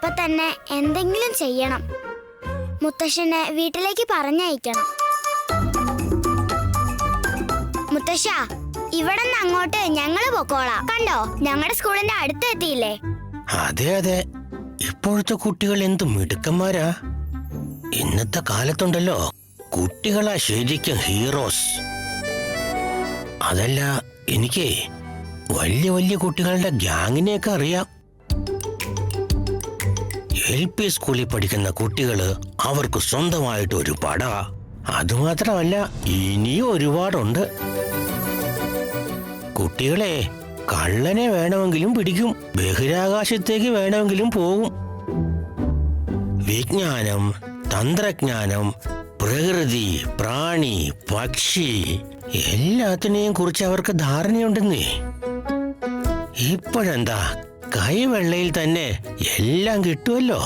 ഇപ്പൊ തന്നെ എന്തെങ്കിലും ചെയ്യണം. മുത്തശ്ശനെ വീട്ടിലേക്ക് പറഞ്ഞയക്കണം. മുത്തശ്ശ, ഇവിടെ നിന്ന് അങ്ങോട്ട് ഞങ്ങള് പൊക്കോളാം. കണ്ടോ, ഞങ്ങളുടെ സ്കൂളിന്റെ അടുത്ത് എത്തിയില്ലേ? അതെ അതെ, ഇപ്പോഴത്തെ കുട്ടികൾ എന്ത് മിടുക്കന്മാരാ. ഇന്നത്തെ കാലത്തുണ്ടല്ലോ കുട്ടികളാ ശരിക്കും ഹീറോസ്. അതല്ല, എനിക്ക് വലിയ വലിയ കുട്ടികളുടെ ഗ്യാങ്ങിനെയൊക്കെ അറിയാം. LP സ്കൂളിൽ പഠിക്കുന്ന കുട്ടികള് അവർക്ക് സ്വന്തമായിട്ട് ഒരു പട. അതുമാത്രമല്ല, ഇനിയും ഒരുപാടുണ്ട്. കുട്ടികളെ കള്ളനെ വേണമെങ്കിലും പിടിക്കും, ബഹിരാകാശത്തേക്ക് വേണമെങ്കിലും പോകും. വിജ്ഞാനം, തന്ത്രജ്ഞാനം, പ്രകൃതി, പ്രാണി, പക്ഷി എല്ലാത്തിനെയും കുറിച്ച് അവർക്ക് ധാരണയുണ്ടെന്നേ. ഇപ്പോഴെന്താ, കൈവെള്ളയിൽ തന്നെ എല്ലാം കിട്ടുമല്ലോ.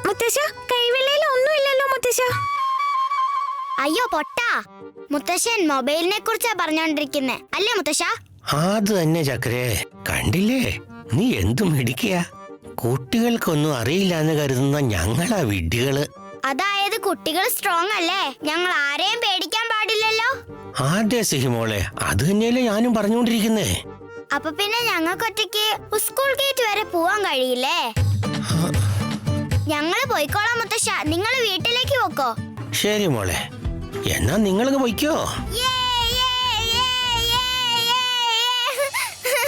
മുത്തശ്ശ, കൈവെള്ളയിൽ ഒന്നുമില്ലല്ലോ മുത്തശ്ശ. അയ്യോ പൊട്ടാ, മുത്തശ്ശൻ മൊബൈലിനെ കുറിച്ചാ പറഞ്ഞോണ്ടിരിക്കുന്നേ അല്ലേ മുത്തശ്ശ? അത് തന്നെ ചക്കരേ, കണ്ടില്ലേ, നീ എന്തും ഇടിക്കുക. കുട്ടികൾക്കൊന്നും അറിയില്ല എന്ന് കരുതുന്ന ഞങ്ങളാ വിഡ്ഢികള്. അതായത് കുട്ടികൾ സ്ട്രോങ് അല്ലേ, ഞങ്ങൾ ആരെയും പേടിക്കാൻ പാടില്ലല്ലോ. ആദ്യ സിഹിമോളെ, അത് തന്നെയല്ലേ ഞാനും പറഞ്ഞുകൊണ്ടിരിക്കുന്നേ. അപ്പൊ പിന്നെ ഞങ്ങൾക്കൊറ്റയ്ക്ക് സ്കൂൾ ഗേറ്റ് വരെ പോവാൻ കഴിയില്ലേ? ഞങ്ങള് പോയിക്കോളാം മുത്തശ്ശ, നിങ്ങൾ വീട്ടിലേക്ക് പോക്കോ. ശരി മോളെ, എന്നാ നിങ്ങൾക്ക് പോയിക്കോ.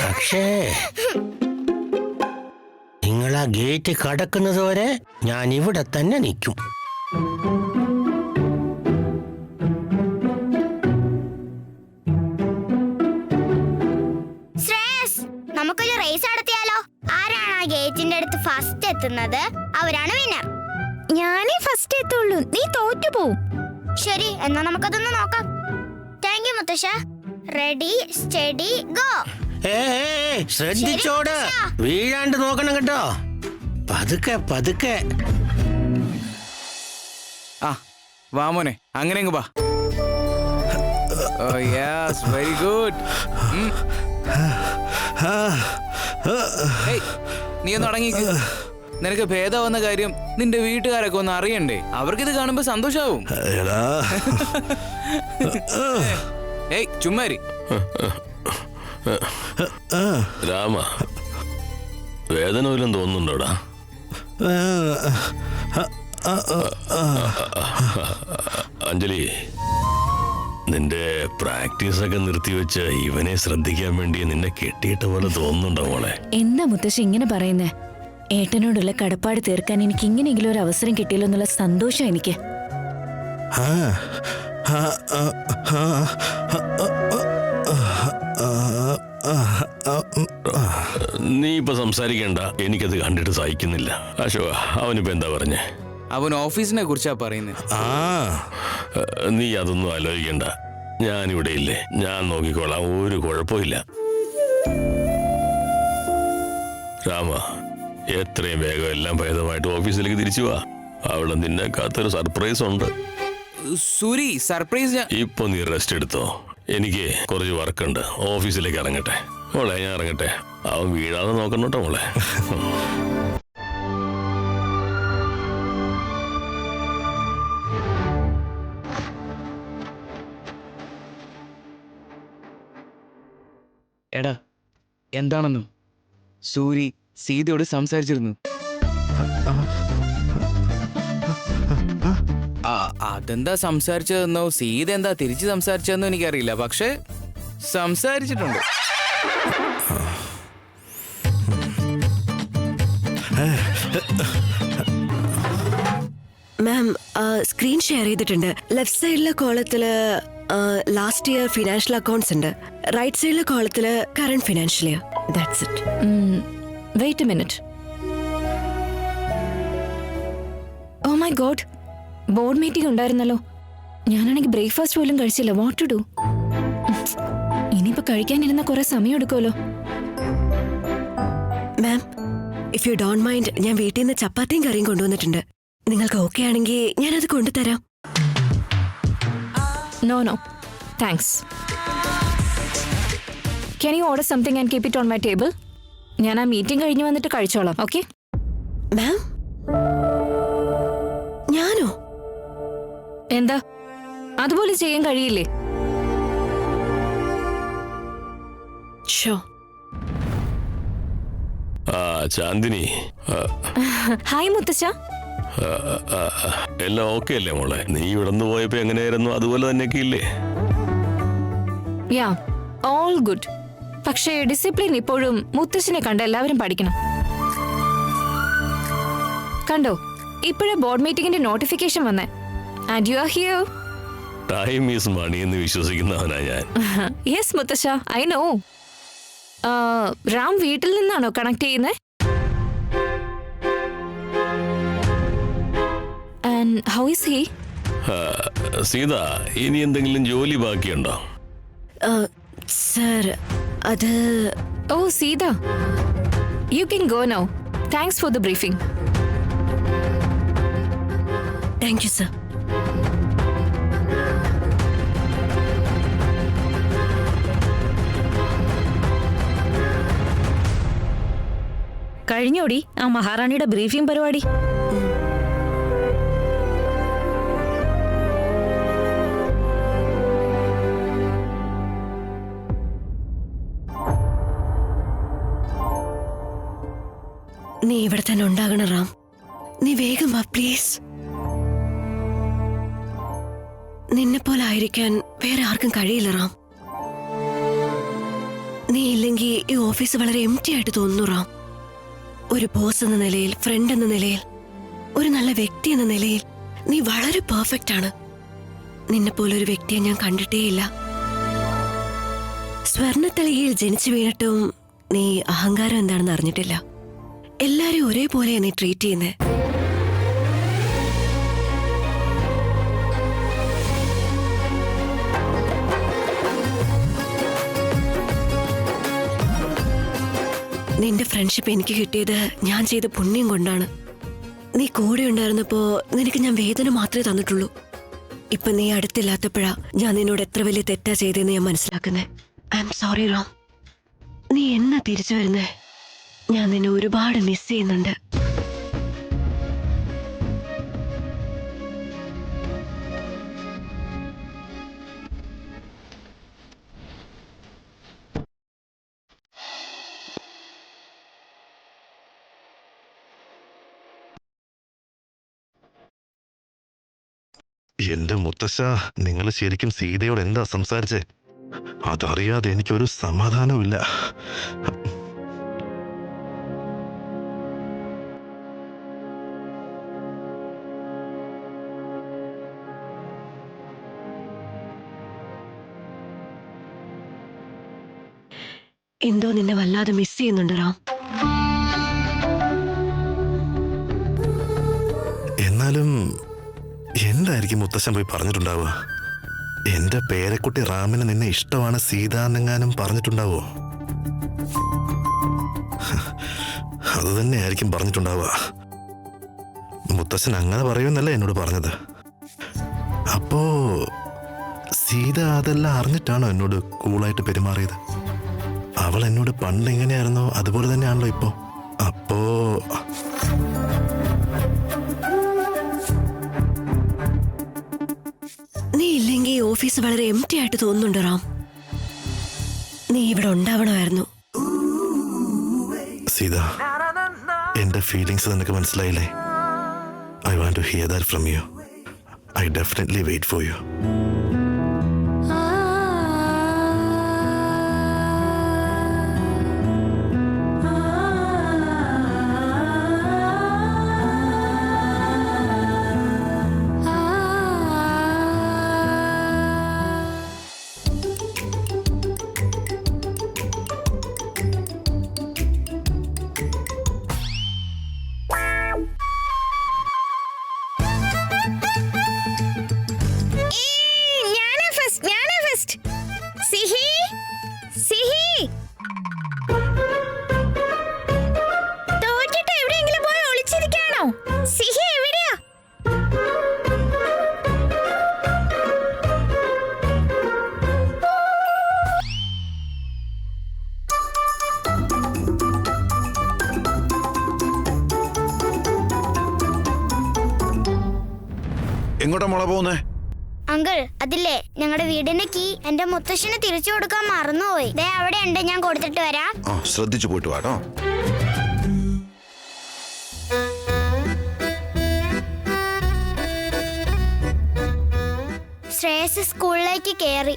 പക്ഷേ നിങ്ങൾ ആ ഗേറ്റ് കടക്കുന്നത് വരെ ഞാൻ ഇവിടെ തന്നെ നിൽക്കും. ശ്രേയസ്, നമുക്കൊരു റേസ് നടത്തിയാലോ? ആരാണ് ആ ഗേറ്റിന്റെ അടുത്ത് ഫസ്റ്റ് എത്തുന്നത് അവരാണ് വിന്നർ. ഞാനേ ഫസ്റ്റ് എത്തുള്ളൂ, നീ തോറ്റു പോവും. ശരി, എന്നാ നമുക്കതൊന്ന് നോക്കാം. താങ്ക് യു മുത്തശ്ശ. Ready steady go. ശ്രദ്ധിച്ചോട്, വീഴാണ്ട് നോക്കണം കേട്ടോ. പതുക്കെ പതുക്കെ. ആ വാ മോനെ, അങ്ങനെ വാ. Oh yes, very good. നീ ഒന്ന് അടങ്ങിക്ക്. നിനക്ക് ഭേദം വന്ന കാര്യം നിന്റെ വീട്ടുകാരൊക്കെ ഒന്ന് അറിയണ്ടേ? അവർക്കിത് കാണുമ്പോ സന്തോഷാവും. ഏയ് ചുമ്മാരി. രാമ, വേദന വല്ലതും തോന്നുന്നുണ്ടോടാ? അഞ്ജലി, നിന്റെ പ്രാക്ടീസ് ഒക്കെ നിർത്തിവെച്ച് ഇവനെ ശ്രദ്ധിക്കാൻ വേണ്ടി നിന്നെ കെട്ടിയിട്ട പോലെ തോന്നുന്നുണ്ടോ മോളെ? എന്താ മുത്തശ്ശി ഇങ്ങനെ പറയുന്നേ? ഏട്ടനോടുള്ള കടപ്പാട് തീർക്കാൻ എനിക്ക് ഇങ്ങനെയെങ്കിലും ഒരു അവസരം കിട്ടിയല്ലോ എന്നുള്ള സന്തോഷം എനിക്ക്. നീ ഇപ്പൊ സംസാരിക്കണ്ട, എനിക്കത് കണ്ടിട്ട് സഹിക്കുന്നില്ല. അശോക, അവനിപ്പോ എന്താ പറഞ്ഞേ? അവൻ ഓഫീസിനെ കുറിച്ചാ പറയുന്നത്. നീ അതൊന്നും ആലോചിക്കണ്ട, ഞാനിവിടെ ഇല്ലേ, ഞാൻ നോക്കിക്കോളാം, ഒരു കുഴപ്പമില്ല. രാമ, എത്രയും വേഗം എല്ലാം ഭേദമായിട്ട് ഓഫീസിലേക്ക് തിരിച്ചു വാ. അവിടെ നിന്നെ കാത്തൊരു സർപ്രൈസ് ഉണ്ട്. സൂരി, സർപ്രൈസ്. ഇപ്പൊ നീ റെസ്റ്റ് എടുത്തോ, എനിക്ക് കുറച്ച് വർക്കുണ്ട്. ഓഫീസിലേക്ക് ഇറങ്ങട്ടെ മോളെ, ഞാൻ ഇറങ്ങട്ടെ. അവൻ വീഴാതെ നോക്കണം കേട്ടോ മോളെ. എടാ, എന്താണെന്നോ, സൂരി സീതയോട് സംസാരിച്ചിരുന്നു. അതെന്താ സംസാരിച്ചതെന്നോ സീത എന്താ തിരിച്ച് സംസാരിച്ചതെന്നോ എനിക്കറിയില്ല, പക്ഷെ സംസാരിച്ചിട്ടുണ്ട്. മാം, സ്ക്രീൻ ഷെയർ ചെയ്തിട്ടുണ്ട്. ലെഫ്റ്റ് സൈഡിലെ കോളത്തില് ലാസ്റ്റ് ഇയർ ഫിനാൻഷ്യൽ അക്കൗണ്ട്സ് ഉണ്ട്. റൈറ്റ് സൈഡിലെ കോളത്തില് current financial year. That's it. Wait a minute. Oh my god, board meeting ഉണ്ടായിരുന്നല്ലോ. ഞാനാണെങ്കിൽ ബ്രേക്ക്ഫാസ്റ്റ് പോലും കഴിച്ചില്ല. What to do? ഇനിയിപ്പോ കഴിക്കാനിരുന്ന കുറെ സമയം എടുക്കുമല്ലോ. Ma'am, if you don't mind, ഞാൻ വീട്ടിൽ നിന്ന് ചപ്പാത്തിയും കറിയും കൊണ്ടുവന്നിട്ടുണ്ട്. നിങ്ങൾക്ക് ഓക്കെ ആണെങ്കിൽ ഞാനത് കൊണ്ടുതരാം. No no thanks. Can you order something and keep it on my table? ഞാൻ ആ മീറ്റിംഗ് കഴിഞ്ഞ് വന്നിട്ട് കഴിച്ചോളാം. ഓക്കെ മാം, ഞാനോ? എന്താ അതുപോലെ ചെയ്യാൻ കഴിയില്ലേ? ഷോ. ആ ചാന്ദിനി, ഹായ് മുത്തശ്ശ. എല്ലാം ഓക്കെ അല്ലേ മോളെ? നീ ഇവിടുന്ന് പോയപ്പോ എങ്ങനെയായിരുന്നു അതുപോലെ തന്നെയൊക്കെ ഇല്ലേ? Yeah, all good. പക്ഷേ ഡിസിപ്ലിൻ ഇപ്പോഴും മുത്തശ്ശനെ കണ്ട് എല്ലാവരും പഠിക്കണം. കണ്ടോ, ഇപ്പോഴേ ബോർഡ് മീറ്റിംഗിന്റെ നോട്ടിഫിക്കേഷൻ വന്നേ. And you are here. Time is money എന്ന് വിശ്വസിക്കുന്നവനാ ഞാൻ. യെസ് മുത്തശ്ശ, ഐ നോ. റാം വീട്ടിൽ നിന്നാണോ കണക്ട് ചെയ്യുന്നത്? And how is he? Sita, ഇനി എന്തെങ്കിലും ജോലി ബാക്കിയുണ്ടോ? സർ, അത് oh Sita, you can go now. Thanks for the briefing. Thank you sir. കഴിഞ്ഞോടി ആ മഹാറാണിയുടെ ബ്രീഫിംഗ് പരിപാടി? നീ ഇവിടെ തന്നെ ഉണ്ടാകണം റാം. നീ വേഗം വാ പ്ലീസ്. നിന്നെ പോലെ ആയിരിക്കാൻ വേറെ ആർക്കും കഴിയില്ല റാം. നീ ഇല്ലെങ്കിൽ ഈ ഓഫീസ് വളരെ എംപ്റ്റി ആയിട്ട് തോന്നുന്നു റാം. ഒരു ബോസ് എന്ന നിലയിൽ, ഫ്രണ്ട് എന്ന നിലയിൽ, ഒരു നല്ല വ്യക്തി എന്ന നിലയിൽ നീ വളരെ പെർഫെക്റ്റ് ആണ്. നിന്നെ പോലൊരു വ്യക്തിയെ ഞാൻ കണ്ടിട്ടേയില്ല. സ്വർണത്തളികയിൽ ജനിച്ചു വീണിട്ടും നീ അഹങ്കാരം എന്താണെന്ന് അറിഞ്ഞിട്ടില്ല. എല്ലാരും ഒരേപോലെയാ നീ ട്രീറ്റ് ചെയ്യുന്നേ. നിന്റെ ഫ്രണ്ട്ഷിപ്പ് എനിക്ക് കിട്ടിയത് ഞാൻ ചെയ്ത പുണ്യം കൊണ്ടാണ്. നീ കൂടെ ഉണ്ടായിരുന്നപ്പോ നിനക്ക് ഞാൻ വേദന മാത്രമേ തന്നിട്ടുള്ളൂ. ഇപ്പൊ നീ അടുത്തില്ലാത്തപ്പോഴാ ഞാൻ നിന്നോട് എത്ര വലിയ തെറ്റാ ചെയ്തെന്ന് ഞാൻ മനസ്സിലാക്കുന്നേ. I am sorry Ram. നീ എന്നാ തിരിച്ചു വരുന്നേ? ഞാൻ നിന്നെ ഒരുപാട് മിസ് ചെയ്യുന്നുണ്ട്. എന്റെ മുത്തശ്ശ, നിങ്ങൾ ശരിക്കും സീതയോട് എന്താ സംസാരിച്ചേ? അതറിയാതെ എനിക്കൊരു സമാധാനമില്ല. എന്തോ നിന്നെ വല്ലാതെ മിസ് ചെയ്യുന്നുണ്ട് റാം. എന്നാലും എന്തായിരിക്കും മുത്തശ്ശൻ പോയി പറഞ്ഞിട്ടുണ്ടാവുക? എന്റെ പേരക്കുട്ടി റാമിന് നിന്നെ ഇഷ്ടമാണ് സീത എന്നെങ്ങാനും പറഞ്ഞിട്ടുണ്ടാവോ? അത് തന്നെയായിരിക്കും പറഞ്ഞിട്ടുണ്ടാവുക. മുത്തശ്ശൻ അങ്ങനെ പറയുമെന്നല്ലേ എന്നോട് പറഞ്ഞത്. അപ്പോ സീത അതെല്ലാം അറിഞ്ഞിട്ടാണോ എന്നോട് കൂളായിട്ട് പെരുമാറിയത്? അവൾ എന്നോട് പണ്ട് എങ്ങനെയായിരുന്നോ അതുപോലെ തന്നെയാണല്ലോ ഇപ്പോ. അപ്പോ നീ ഇല്ലെങ്കിൽ ഈ ഓഫീസ് വളരെ എംപ്റ്റി ആയിട്ട് തോന്നുന്നുണ്ട് റാം. നീ ഇവിടെ ഉണ്ടാവണമായിരുന്നു. സീത, എന്റെ ഫീലിങ്സ് നിനക്ക് മനസ്സിലായില്ലേ? I want to hear that from you. I definitely wait for you. എങ്ങോട്ടാ മോളെ പോകുന്നേ? അങ്കിൾ, അതില്ലേ ഞങ്ങളുടെ വീടിന്റെ കീ എന്റെ മുത്തശ്ശന് തിരിച്ചു കൊടുക്കാൻ മറന്നുപോയി. ദേ അവിടെ ഉണ്ട്, ഞാൻ കൊടുത്തിട്ട് വരാം. ആ, ശ്രദ്ധിച്ചു പോയിട്ട് വാട്ടോ. ശ്രേയസ് സ്കൂളിലേക്ക് കയറി,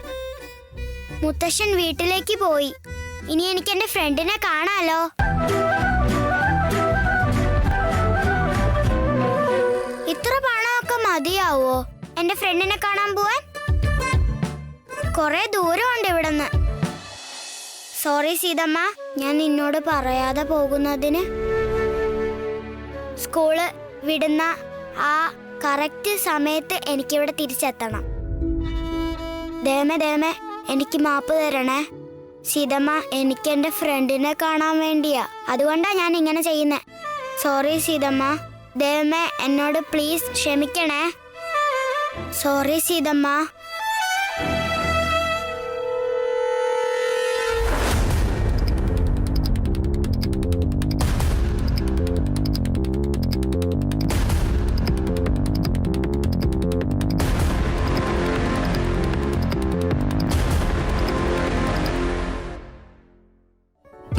മുത്തശ്ശൻ വീട്ടിലേക്ക് പോയി. ഇനി എനിക്ക് എന്റെ ഫ്രണ്ടിനെ കാണാലോ. ഇത്ര പണമൊക്കെ മതിയാവോ എന്റെ ഫ്രണ്ടിനെ കാണാൻ പോവാൻ? കൊറേ ദൂരമുണ്ട് ഇവിടുന്ന്. സോറി സീതമ്മ, ഞാൻ നിന്നോട് പറയാതെ പോകുന്നതിന്. സ്കൂള് വിടുന്ന ആ കറക്റ്റ് സമയത്ത് എനിക്കിവിടെ തിരിച്ചെത്തണം. ദേമേ എനിക്ക് മാപ്പ് തരണേ സീതമ്മ. എനിക്ക് എന്റെ ഫ്രണ്ടിനെ കാണാൻ വേണ്ടിയാ, അതുകൊണ്ടാ ഞാൻ ഇങ്ങനെ ചെയ്യുന്നേ. സോറി സീതമ്മ, ദേമേ എന്നോട് പ്ലീസ് ക്ഷമിക്കണേ. സോറി സീതമ്മ.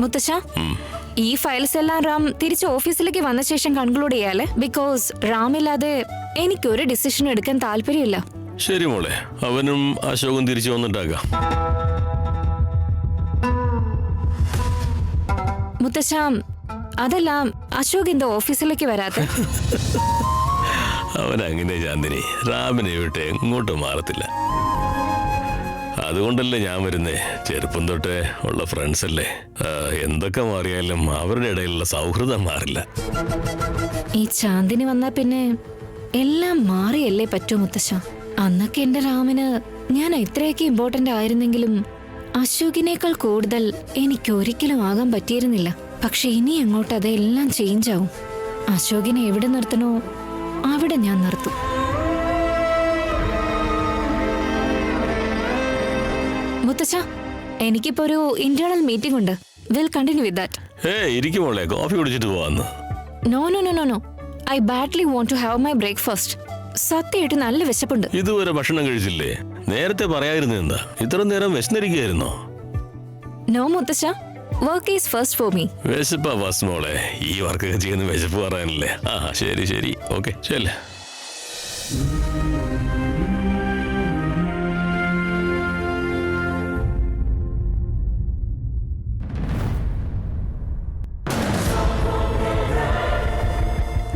മുത്തശ്ശ, ഈ ഫയൽസ് എല്ലാം റാം തിരിച്ച് ഓഫീസിലേക്ക് വന്ന ശേഷം കൺക്ലൂഡ് ചെയ്യാലേ. ബിക്കോസ് റാം ഇല്ലാതെ എനിക്കൊരു ഡിസിഷൻ എടുക്കാൻ താല്പര്യമില്ല. ശരി മോളെ, അവനും അശോകും തിരിച്ചു വന്നിട്ടാകാം. മുത്തശ്ശ, അതെല്ലാം അശോക് എന്താ ഓഫീസിലേക്ക് വരാത്ത? അവൻ അങ്ങനെ ചാന്ദിനി റാമിനെ വിട്ട് എങ്ങോട്ടും മാറത്തില്ല. അതുകൊണ്ടല്ലേ ഞാൻ വരുന്നേ. ചെറുപ്പം തൊട്ടേ ഉള്ള ഫ്രണ്ട്സ് അല്ലേ. എന്തൊക്കെ മാറിയാലും അവരുടെ ഇടയിലുള്ള സൗഹൃദം മാറില്ല. ഈ ചാന്ദിനി വന്നാ പിന്നെ എല്ലാം മാറിയല്ലേ പറ്റൂ മുത്തശ്ശ. അന്നൊക്കെ എന്റെ റാമിന് ഞാൻ എത്രയൊക്കെ ഇമ്പോർട്ടന്റ് ആയിരുന്നെങ്കിലും അശോകിനേക്കാൾ കൂടുതൽ എനിക്ക് ഒരിക്കലും ആകാൻ പറ്റിയിരുന്നില്ല. പക്ഷെ ഇനി അങ്ങോട്ട് അതെല്ലാം ചേഞ്ച് ആവും. അശോകിനെ എവിടെ നിർത്തണോ അവിടെ ഞാൻ നിർത്തും. മുത്തശ്ശ, എനിക്കിപ്പോ ഒരു ഇന്റേണൽ മീറ്റിംഗ് ഉണ്ട്. Will continue with that. ഇരിക്കും മോളെ, കോഫി കുടിച്ചിട്ട് പോവാന്ന്. No, I badly want to have my breakfast. സത്യമായിട്ട് നല്ല വിശപ്പുണ്ട്. ഇതുവരെ ഭക്ഷണം കഴിച്ചില്ലേ? നേരത്തെ പറയായിരുന്നു. എന്താ ഇത്ര നേരം വിശന്നിരിക്കുകയായിരുന്നോ? നോ മുത്തശ്ശ, work is first for me. വിശപ്പാ ഫസ്റ്റ് മോളെ. ഈ വർക്കൊക്കെ ചെയ്യുന്ന വിശപ്പ് പറയാനല്ലേ. ആ ശരി ഓക്കെ ശരി.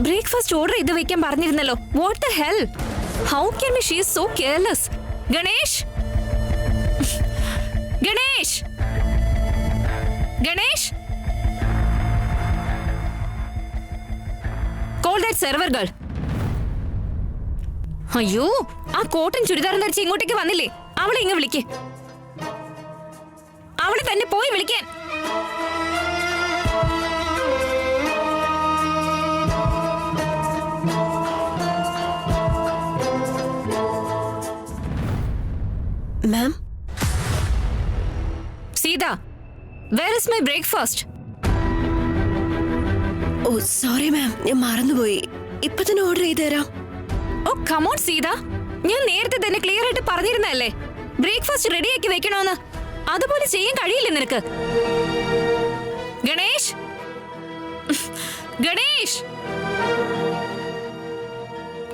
ബ്രേക്ക്ഫാസ്റ്റ് ഓർഡർ ചെയ്ത് വെക്കാൻ പറഞ്ഞിരുന്നല്ലോ. What the hell? How can be she is so careless? Ganesh, Ganesh, Ganesh, call that server girl. അയ്യോ, ആ കോട്ടൺ ചുരിദാറും ധരിച്ച് ഇങ്ങോട്ടേക്ക് വന്നില്ലേ? അവളെ ഇങ്ങ് വിളിക്ക്. അവളെ തന്നെ പോയി വിളിക്കാൻ. Ma'am, Sita, where is my breakfast? Oh sorry ma'am, ഞാൻ മറന്നുപോയി. ഇപ്പൊ തന്നെ ഓർഡർ ചെയ്ത് തരാം. ഓ കം ഓൺ സീത, ഞാൻ നേരത്തെ തന്നെ ക്ലിയർ ആയിട്ട് പറഞ്ഞിരുന്നല്ലേ ബ്രേക്ക്ഫാസ്റ്റ് റെഡിയാക്കി വെക്കണോന്ന്. അതുപോലെ ചെയ്യാൻ കഴിയില്ല നിനക്ക്. Ganesh, Ganesh,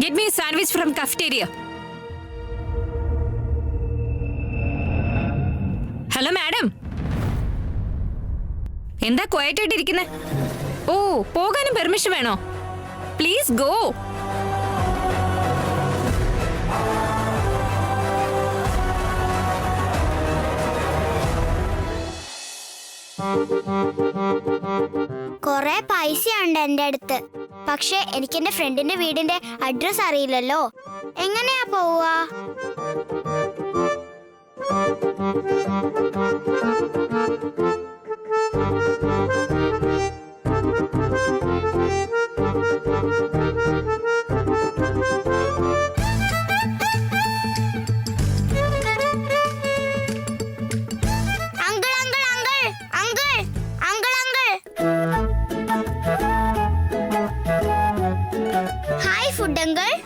get me a sandwich from cafeteria. Hello madam, എന്താ ക്വയറ്റ് ആയിട്ടിരിക്കുന്നേ? ഓ, പോകാനും പെർമിഷൻ വേണോ? Please go. കൊറേ പൈസയുണ്ട് എന്റെ അടുത്ത്. പക്ഷെ എനിക്ക് എന്റെ ഫ്രണ്ടിന്റെ വീടിന്റെ അഡ്രസ് അറിയില്ലല്ലോ. എങ്ങനെയാ പോവാ?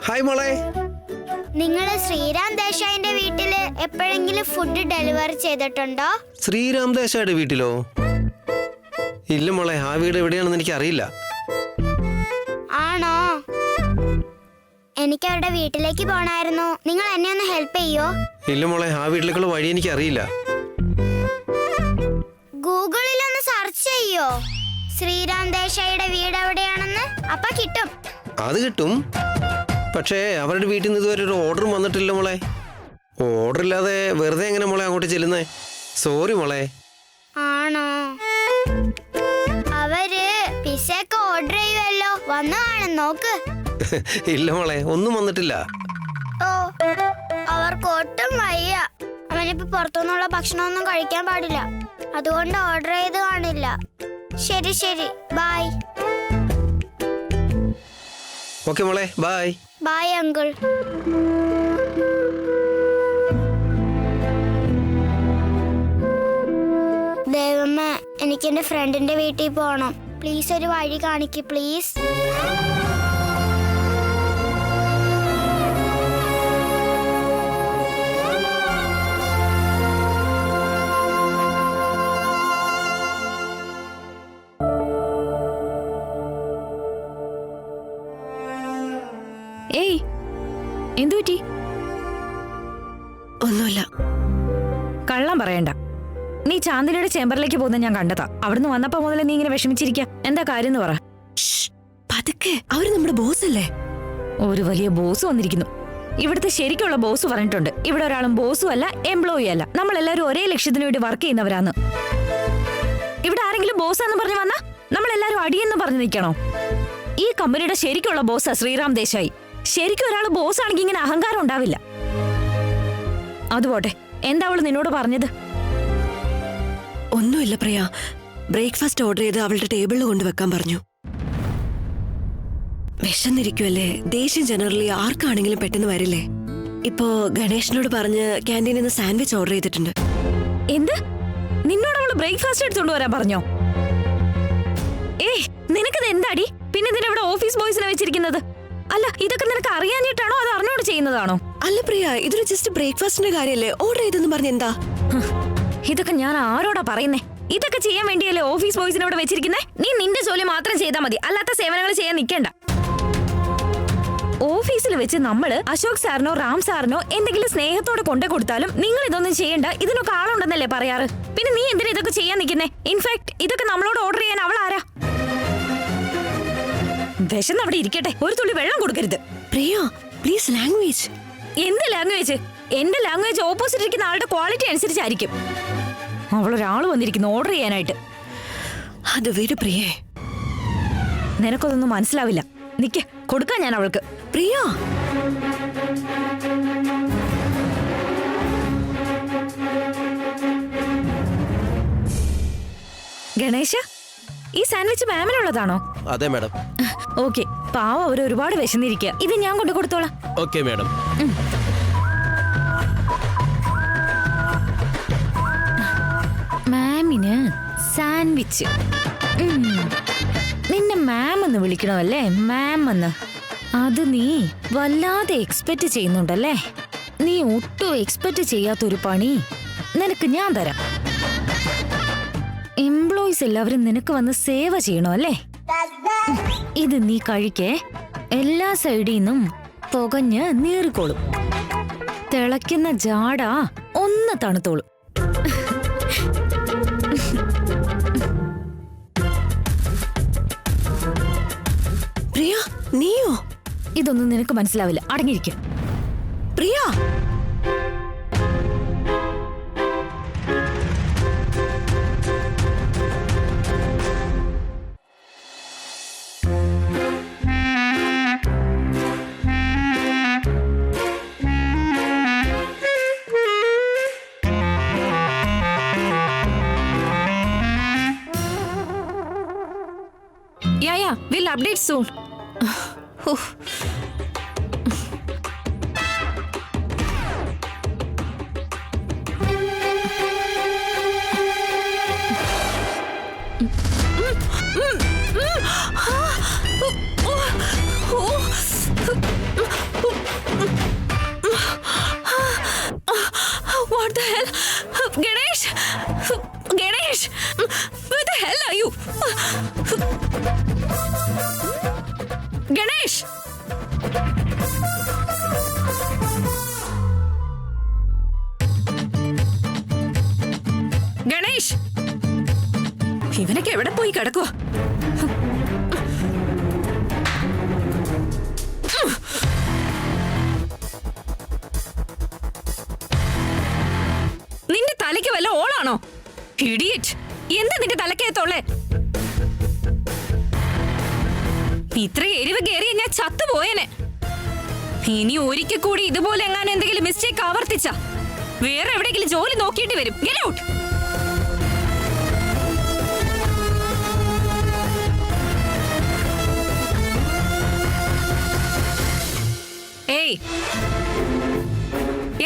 ഹായ് മോളെ, നിങ്ങൾ ശ്രീരാം ദേശായിന്റെ വീട്ടില് എപ്പോഴെങ്കിലും ഫുഡ് ഡെലിവറി ചെയ്തിട്ടുണ്ടോ? ശ്രീരാം ദേശായുടെ വീട്ടിലോ? ഇല്ല മോളെ, ആ വീട് എവിടെയാണെന്ന് എനിക്ക് അറിയില്ല. ആണോ? എനിക്ക് അവരുടെ വീട്ടിലേക്ക് പോണായിരുന്നു. നിങ്ങൾ എന്നെ ഒന്ന് ഹെൽപ്പ് ചെയ്യോ? ഇല്ല മോളെ, ആ വീട്ടിലേക്കുള്ള വഴി എനിക്ക് അറിയില്ല. ഗൂഗിളിൽ ഒന്ന് സെർച്ച് ചെയ്യോ ശ്രീരാം ദേശായിയുടെ വീട് എവിടെയാണെന്ന്? അപ്പൊ കിട്ടും. അത് കിട്ടും. പക്ഷേ അവരുടെ വീട്ടിൽ നിന്ന് ഇതുവരെ ഒരു ഓർഡറും വന്നിട്ടില്ല മോളെ. ഓർഡർ ഇല്ലാതെ വെറുതെ എങ്ങനെ മോളെ അങ്ങോട്ട് ചെല്ലുന്നേ? സോറി മോളെ. ആണോ? അവര് പിസയൊക്കെ ഓർഡർ ചെയ്യുമല്ലോ, വന്നു കാണും, നോക്ക്. ഇല്ല മോളെ, ഒന്നും വന്നിട്ടില്ല. ഓ, അവർക്ക് ഒട്ടും വയ്യ. അവനിപ്പോ പുറത്തുനിന്നുള്ള ഭക്ഷണമൊന്നും കഴിക്കാൻ പാടില്ല, അതുകൊണ്ട് ഓർഡർ ചെയ്ത് കാണില്ല. ശരി ശരി, ബൈ. ഓക്കെ മോളെ, ബൈ. Bye uncle. ദൈവമേ, എനിക്ക് എന്റെ ഫ്രണ്ടിന്റെ വീട്ടിൽ പോകണം. പ്ലീസ് ഒരു വഴി കാണിക്ക് പ്ലീസ്. ഏയ്, എന്തു പറ്റി? ഒന്നുമില്ല. കള്ളം പറയണ്ട. നീ ചാന്ദിനിയുടെ ചേംബറിലേക്ക് പോകുന്ന ഞാൻ കണ്ടതാ. അവിടുന്ന് വന്നപ്പോ മുതൽ നീ ഇങ്ങനെ വിഷമിച്ചിരിക്ക. എന്താ കാര്യം എന്ന് പറ. പതുക്കെ, അവര് നമ്മുടെ ബോസ് അല്ലേ? ഒരു വലിയ ബോസ് വന്നിരിക്കുന്നു. ഇവിടുത്തെ ശരിക്കുള്ള ബോസ് പറഞ്ഞിട്ടുണ്ട്, ഇവിടെ ഒരാളും ബോസും അല്ല എംപ്ലോയി അല്ല, നമ്മളെല്ലാരും ഒരേ ലക്ഷ്യത്തിന് വേണ്ടി വർക്ക് ചെയ്യുന്നവരാന്ന്. ഇവിടെ ആരെങ്കിലും ബോസാന്ന് പറഞ്ഞു വന്നാ നമ്മളെല്ലാരും അടിയെന്ന് പറഞ്ഞു നിൽക്കണോ? ഈ കമ്പനിയുടെ ശരിക്കുള്ള ബോസാ ശ്രീറാം ദേശായി. ശരിക്കും ഒരാൾ ബോസ് ആണെങ്കിൽ ഇങ്ങനെ അഹങ്കാരം ഉണ്ടാവില്ല. അതുപോട്ടെ, എന്താ അവള് നിന്നോട് പറഞ്ഞത്? ഒന്നുമില്ല പ്രിയ. ബ്രേക്ക്ഫാസ്റ്റ് ഓർഡർ ചെയ്ത് അവളുടെ ടേബിളിൽ കൊണ്ടുവെക്കാൻ പറഞ്ഞു. വിശന്നിരിക്കുമല്ലേ, ദേഷ്യം ജനറലി ആർക്കാണെങ്കിലും പെട്ടെന്ന് വരില്ലേ. ഇപ്പോ ഗണേഷിനോട് പറഞ്ഞ് ക്യാൻറ്റീനിൽ നിന്ന് സാൻഡ്വിച്ച് ഓർഡർ ചെയ്തിട്ടുണ്ട്. എന്ത്? നിന്നോട് അവള് ബ്രേക്ക്ഫാസ്റ്റ് എടുത്തോണ്ട് വരാൻ പറഞ്ഞോ? ഏയ്, നിനക്കിത് എന്താടി? പിന്നെ ഇതിനെ ഇവിടെ ഓഫീസ് ബോയ്സിനെ വെച്ചിരിക്കുന്നത്? അല്ല, ഇതൊക്കെ നിനക്ക് അറിയാഞ്ഞിട്ടാണോ അത് അറിഞ്ഞോട് ചെയ്യുന്നതാണോ? അല്ല പ്രിയ, ഇതൊരു ജസ്റ്റ് ബ്രേക്ക്ഫാസ്റ്റിന്റെ കാര്യല്ലേ, ഓർഡർ ചെയ്തെന്ന് പറഞ്ഞ എന്താ? ഇതൊക്കെ ഞാൻ ആരോടാ പറയുന്നേ? ഇതൊക്കെ ചെയ്യാൻ വേണ്ടിയല്ലേ ഓഫീസ് ബോയ്സിനെ ഇവിടെ വെച്ചിരിക്കുന്നേ? നീ നിന്റെ ജോലി മാത്രം ചെയ്താൽ മതി, അല്ലാത്ത സേവനങ്ങൾ ചെയ്യാൻ നിൽക്കണ്ട. ഓഫീസിൽ വെച്ച് നമ്മള് അശോക് സാറിനോ റാം സാറിനോ എന്തെങ്കിലും സ്നേഹത്തോടെ കൊണ്ടു കൊടുത്താലും നിങ്ങൾ ഇതൊന്നും ചെയ്യണ്ട, ഇതിനൊക്കെ ആളുണ്ടെന്നല്ലേ പറയാറ്. പിന്നെ നീ എന്തിനാ ഇതൊക്കെ ചെയ്യാൻ നിൽക്കുന്നേ? ഇൻഫാക്ട് ഇതൊക്കെ നമ്മളോട് ഓർഡർ ചെയ്യാൻ അവൾ ആരാ? വിശന്ന് അവിടെ ഇരിക്കട്ടെ, ഒരു തുള്ളി വെള്ളം കൊടുക്കരുത്. പ്രിയ പ്ലീസ്, ലാംഗ്വേജ്. എന്ത് ലാംഗ്വേജ്? എന്റെ ലാംഗ്വേജ് ഓപ്പോസിറ്റ് ഇരിക്കുന്ന ആളുടെ ക്വാളിറ്റി അനുസരിച്ചായിരിക്കും. അവളൊരാള് വന്നിരിക്കുന്നു ഓർഡർ ചെയ്യാനായിട്ട്. അത് വിട് പ്രിയേ. നിനക്കൊന്നും മനസ്സിലാവില്ല. നിക്ക്, കൊടുക്കാൻ ഞാൻ അവൾക്ക്. പ്രിയ, ഗണേശ, ഈ സാൻഡ്വിച്ച് മാമിനുള്ളതാണോ? അതെ മാഡം. ഓക്കെ, പാവം അവർ ഒരുപാട് വിശന്നിരിക്കുക. ഇത് ഞാൻ കൊണ്ടു കൊടുത്തോളാം. Okay madam. മാമിന് സാൻഡ്വിച്ച്. നിന്നെ മാം എന്ന് വിളിക്കണമല്ലേ? മാം എന്ന്. അത് നീ വല്ലാതെ എക്സ്പെക്ട് ചെയ്യുന്നുണ്ടല്ലേ? നീ ഒട്ടും എക്സ്പെക്ട് ചെയ്യാത്തൊരു പണി നിനക്ക് ഞാൻ തരാം. എംപ്ലോയീസ് എല്ലാവരും നിനക്ക് വന്ന് സേവ ചെയ്യണോ അല്ലേ? ഇത് നീ കഴിക്കേ. എല്ലാ സൈഡിൽ നിന്നും പുകഞ്ഞ് നീറിക്കോളും. തിളയ്ക്കുന്ന ജാട ഒന്ന് തണുത്തോളും. പ്രിയ, നീയോ? ഇതൊന്നും നിനക്ക് മനസ്സിലാവില്ല, അടങ്ങിയിരിക്കും. പ്രിയ, Yeah, we'll update soon. Ganesh, Ganesh, ഇവനൊക്കെ എവിടെ പോയി കിടക്കുവാ? നിന്റെ തലയ്ക്ക് വല്ല ഓളാണോ? ഇഡിയറ്റ്! എന്താ നിന്റെ തലക്കകത്തോളെ? ഇത്ര എരിവ് കയറിയ ഞാൻ ചത്തുപോയേനെ. ഇനി ഒരിക്കൽ കൂടി ഇതുപോലെ എങ്ങാനും എന്തെങ്കിലും മിസ്റ്റേക്ക് ആവർത്തിച്ച വേറെ എവിടെയെങ്കിലും ജോലി നോക്കിയിട്ട് വരും. Get out! ഏയ്,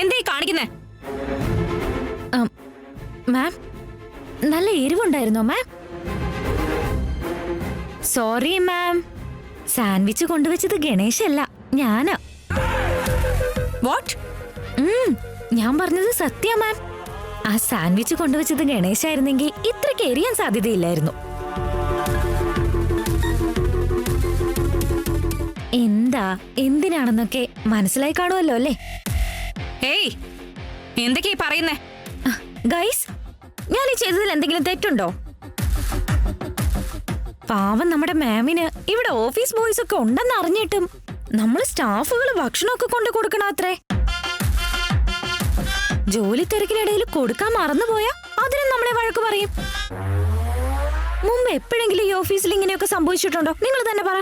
എന്തേ കാണിക്കുന്നേ? മാം, നല്ല എരിവുണ്ടായിരുന്നോ മാം? സോറി മാം, സാൻഡ്വിച്ച് കൊണ്ടുവച്ചത് ഗണേശല്ല, ഞാനാ. വാട്ട്? ഞാൻ പറഞ്ഞത് സത്യ മാം. ആ സാൻഡ്വിച്ച് കൊണ്ടുവച്ചത് ഗണേശായിരുന്നെങ്കിൽ ഇത്രയ്ക്ക് എരിയാൻ സാധ്യതയില്ലായിരുന്നു. എന്താ എന്തിനാണെന്നൊക്കെ മനസ്സിലായി കാണുമല്ലോ അല്ലേ? ഏയ്, എന്തൊക്കെയാ പറയുന്നേ? ഗൈസ്, ഞാൻ ഈ ചെയ്തതിൽ എന്തെങ്കിലും തെറ്റുണ്ടോ? പാവം നമ്മുടെ മാമിന് ഇവിടെ ഓഫീസ് ബോയ്സ് ഒക്കെ ഉണ്ടെന്ന് അറിഞ്ഞിട്ടും നമ്മൾ സ്റ്റാഫുകൾ ഭക്ഷണമൊക്കെ കൊണ്ടു കൊടുക്കണത്രേ. ജോലി തിരക്കിനിടയിൽ കൊടുക്കാൻ മറന്നുപോയാ അതിനും നമ്മളെ വഴക്ക് പറയും. മുമ്പ് എപ്പോഴെങ്കിലും ഈ ഓഫീസിൽ ഇങ്ങനെയൊക്കെ സംഭവിച്ചിട്ടുണ്ടോ? നിങ്ങൾ തന്നെ പറ.